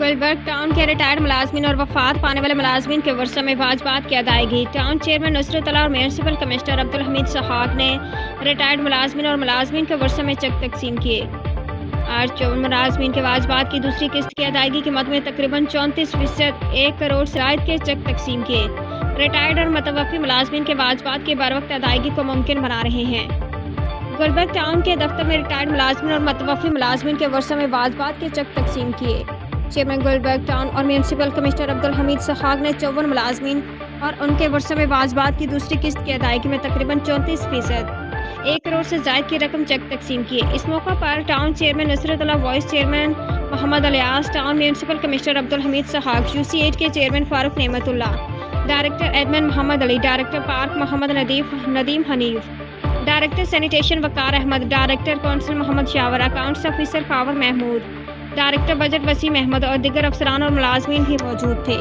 Gulberg town के retired मुलाजमीन और वफात पाने वाले मुलाजमीन के वर्षा में वाजबात की अदायगी। टाउन चेयरमैन नुसरत अला और म्यूनसिपल कमिश्नर अब्दुल हमीद सहाग ने रिटायर्ड मुलाजमीन और मुलाजमीन के वर्षा में चेक तकसीम किए। आज 54 मुलाजमीन के वाजबात की दूसरी किस्त की अदायगी के मद में तकरीबन 34% 1 करोड़ से ज़ायद के चेक तकसीम किए। रिटायर्ड और मतवक्फी मुलाजमीन के वाजबात की बरवक्त अदायगी को मुमकिन बना रहे हैं। गुलबर्ग टाउन के दफ्तर में रिटायर्ड मुलाजमीन और मतवफ़ी मुलाजमीन के वर्षा में वाजबात के चेक तकसीम किए। चेयरमैन गुलबर्ग टाउन और म्यूनसिपल कमिश्नर अब्दुल हमीद सहाग ने 54 मुलाजमीन और उनके वर्षा में वाजबात की दूसरी किस्त की अदायगी में तकरीबन 34% 1 करोड़ से ज़ायद की रकम चेक तकसीम किए। इस मौका पर town chairman Nusrat Ala, vice chairman Mohammad Aliyas, town municipal commissioner Abdul Hameed Sahag, UC8 के chairman Farooq Nematullah, director admin Mohammad Ali, director park Mohammad Nadeem Hanif, director sanitation Waqar Ahmed, director council Mohammad Shawar, accounts officer Fawar Mahmood, director budget Waseem Ahmed और दीगर अफसरान और मुलाजमीन भी मौजूद थे।